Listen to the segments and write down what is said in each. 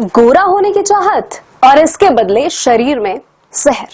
गोरा होने की चाहत और इसके बदले शरीर में जहर।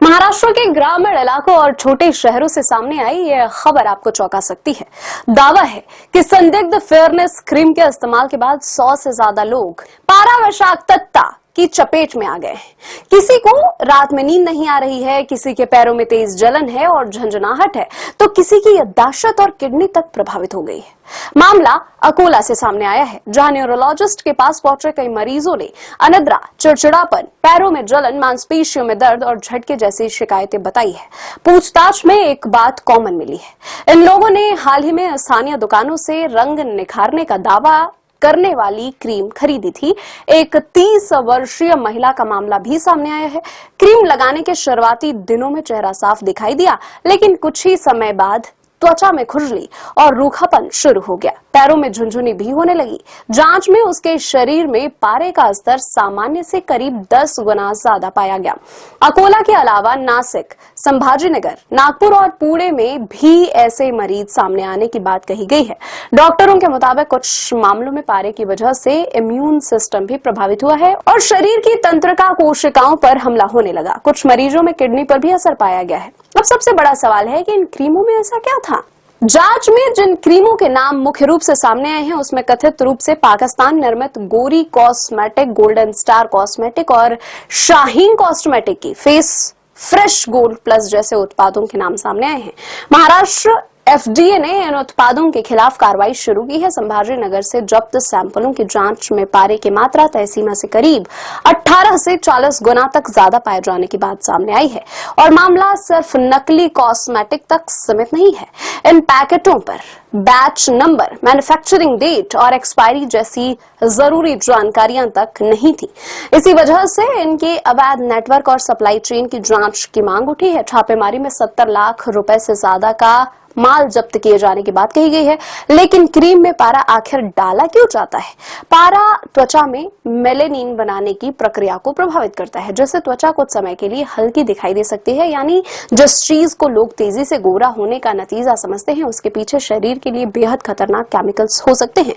महाराष्ट्र के ग्रामीण इलाकों और छोटे शहरों से सामने आई यह खबर आपको चौंका सकती है। दावा है कि संदिग्ध फेयरनेस क्रीम के इस्तेमाल के बाद 100 से ज्यादा लोग पारा विषाक्तता की चपेट में आ गए हैं। किसी को रात में नींद नहीं आ रही है, किसी के पैरों में तेज जलन है और झंझनाहट है, तो किसी की याददाश्त और किडनी तक प्रभावित हो गई है। मामला अकोला से सामने आया है, जहां न्यूरोलॉजिस्ट के पास पहुंचे कई मरीजों ने अनिद्रा, चिड़चिड़ापन, पैरों में जलन, मांसपेशियों में दर्द और झटके जैसी शिकायतें बताई है। पूछताछ में एक बात कॉमन मिली है। इन लोगों ने हाल ही में स्थानीय दुकानों से रंग निखारने का दावा करने वाली क्रीम खरीदी थी। एक 30 वर्षीय महिला का मामला भी सामने आया है। क्रीम लगाने के शुरुआती दिनों में चेहरा साफ दिखाई दिया, लेकिन कुछ ही समय बाद त्वचा में खुजली और रूखापन शुरू हो गया। पैरों में झुनझुनी भी होने लगी। जांच में उसके शरीर में पारे का स्तर सामान्य से करीब 10 गुना ज्यादा पाया गया। अकोला के अलावा नासिक, संभाजीनगर, नागपुर और पुणे में भी ऐसे मरीज सामने आने की बात कही गई है। डॉक्टरों के मुताबिक कुछ मामलों में पारे की वजह से इम्यून सिस्टम भी प्रभावित हुआ है और शरीर की तंत्रिका कोशिकाओं पर हमला होने लगा। कुछ मरीजों में किडनी पर भी असर पाया गया है। अब सबसे बड़ा सवाल है कि इन क्रीमों में ऐसा क्या था? जांच में जिन क्रीमों के नाम मुख्य रूप से सामने आए हैं, उसमें कथित रूप से पाकिस्तान निर्मित गोरी कॉस्मेटिक, गोल्डन स्टार कॉस्मेटिक और शाहीन कॉस्मेटिक की फेस फ्रेश गोल्ड प्लस जैसे उत्पादों के नाम सामने आए हैं। महाराष्ट्र एफडीए ने इन उत्पादों के खिलाफ कार्रवाई शुरू की है। संभाजीनगर से जब्त सैंपलों की जांच में पारे की मात्रा तय सीमा से करीब 18 से 40 गुना तक ज्यादा पाए जाने की बात सामने आई है और मामला सिर्फ नकली कॉस्मेटिक तक सीमित नहीं है। इन पैकेटों पर बैच नंबर, मैन्युफैक्चरिंग डेट और एक्सपायरी जैसी जरूरी जानकारियां तक नहीं थी। इसी वजह से इनके अवैध नेटवर्क और सप्लाई चेन की जांच की मांग उठी है। छापेमारी में 70 लाख रुपए से ज्यादा का माल जब्त किए जाने की बात कही गई है। लेकिन क्रीम में पारा आखिर डाला क्यों जाता है? पारा त्वचा में मेलेनिन बनाने की प्रक्रिया को प्रभावित करता है, जिससे त्वचा कुछ समय के लिए हल्की दिखाई दे सकती है। यानी जिस चीज को लोग तेजी से गोरा होने का नतीजा समझते हैं, उसके पीछे शरीर के लिए बेहद खतरनाक केमिकल्स हो सकते हैं।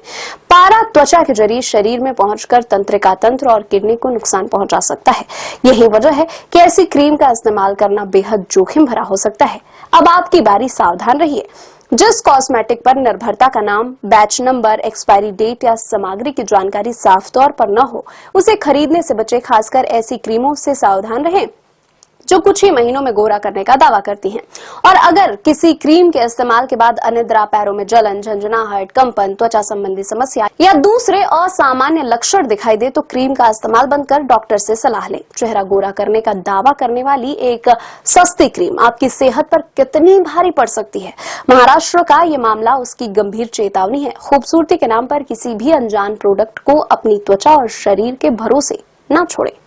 पारा त्वचा के जरिए शरीर में पहुंचकर तंत्रिका तंत्र और किडनी को नुकसान पहुंचा सकता है। यही वजह है कि ऐसी क्रीम का इस्तेमाल करना बेहद जोखिम भरा हो सकता है। अब आपकी बारी, सावधान रहिए। जिस कॉस्मेटिक पर निर्भरता का नाम, बैच नंबर, एक्सपायरी डेट या सामग्री की जानकारी साफ तौर पर न हो, उसे खरीदने से बचे। खासकर ऐसी क्रीमों से सावधान रहें जो कुछ ही महीनों में गोरा करने का दावा करती हैं। और अगर किसी क्रीम के इस्तेमाल के बाद अनिद्रा, पैरों में जलन, झंझनाहट, कंपन, त्वचा संबंधी समस्या या दूसरे असामान्य लक्षण दिखाई दे तो क्रीम का इस्तेमाल बंद कर डॉक्टर से सलाह लें। चेहरा गोरा करने का दावा करने वाली एक सस्ती क्रीम आपकी सेहत पर कितनी भारी पड़ सकती है। महाराष्ट्र का ये मामला उसकी गंभीर चेतावनी है। खूबसूरती के नाम पर किसी भी अनजान प्रोडक्ट को अपनी त्वचा और शरीर के भरोसे न छोड़े।